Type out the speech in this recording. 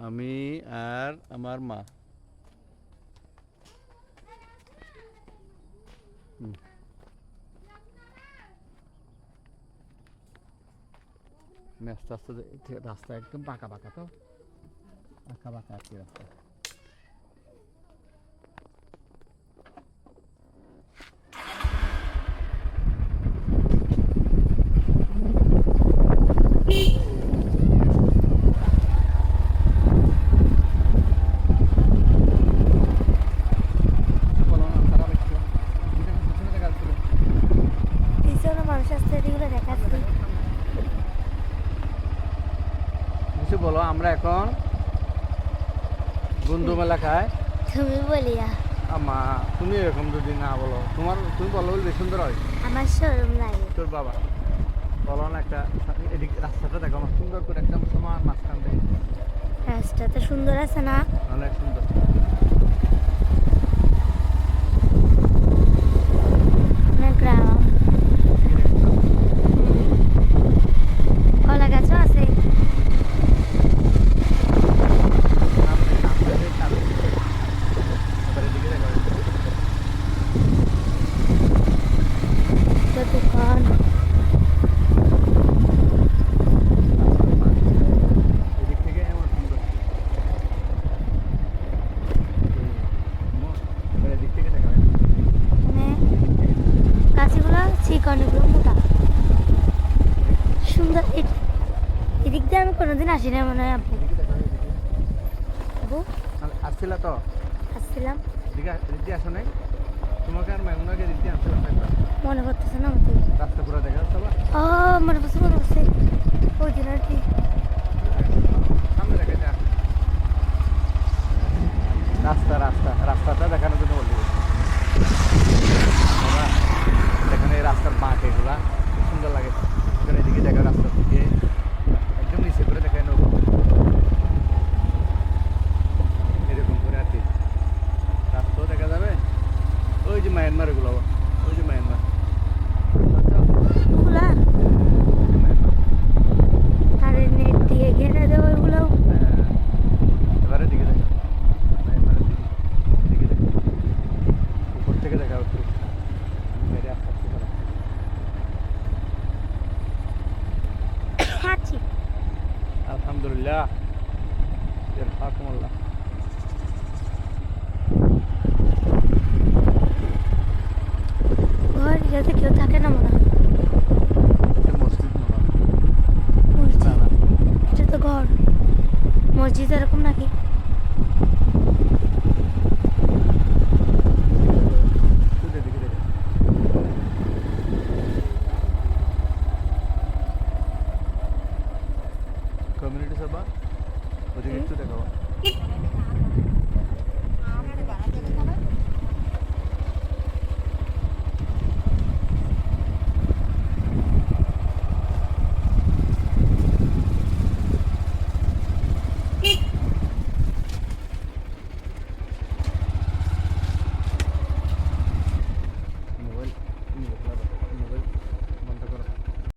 আমি আর আমার মা। আস্তে আস্তে রাস্তা একদম বাঁকা বাঁকা, তো বাঁকা বাঁকা আর কি রাস্তা। কিছু বলো, আমরা এখন বন্ধু এলাকায়। তুমি বলিয়া আমা তুমি এরকম যদি না বলো, তুমি বলো বলবে সুন্দর হয়। আমার শরম লাগে। তোর বাবা বলো না, একটা এদিক রাস্তাটা দেখো আমার সুন্দর করে একদম সমান মাঝখান থেকে। রাস্তাটা সুন্দর আছে না? অনেক সুন্দর। গ্রাম, কলা গাছও আছে। দোকান এদিক থেকে এমন সুন্দর, এদিক থেকে দেখা যায়। মানে গাছগুলো চিকনগুলো মোটা সুন্দর। এদিক দিয়ে আমি কোনোদিন আসি না মনে হয়। আপু আপু আসছিল তো, আসছিলাম, এদিকে আসো নাই তোমাকে আর মেমনাকে এদিকে আসছিলাম একবার। মনে করতেছে না আমাকে। রাস্তা পুরো দেখা যাচ্ছে বা ও মনে পড়ছে ওই দিন আর কি। সামনে দেখা যায় রাস্তাটা দেখানোর জন্য বলছি। এখানে রাস্তার বাঁক এগুলা খুব সুন্দর লাগে। এখানে এদিকে দেখা রাস্তা থেকে একদম নিচে করে দেখায় নৌকো এরকম করে আর কি। রাস্তাও দেখা যাবে। ওই যে মায়ানমার, এগুলো ওই যে মায়ানমার খোলা আর নেট দিয়ে ঘেরে দেবো ওইগুলো। এবারে দিকে দেখা মায়ানমারের দিকে দেখা উপর থেকে দেখা একটু মেরে আস্তে আস্তে করা। আছি আলহামদুলিল্লাহ, ইয়ারহাকুমুল্লাহ। ঘর যাতে কেউ থাকে না মনে হয়। এটা মসজিদ মনে হয়। মসজিদ, না, না। এটা তো ঘর। মসজিদ এরকম নাকি?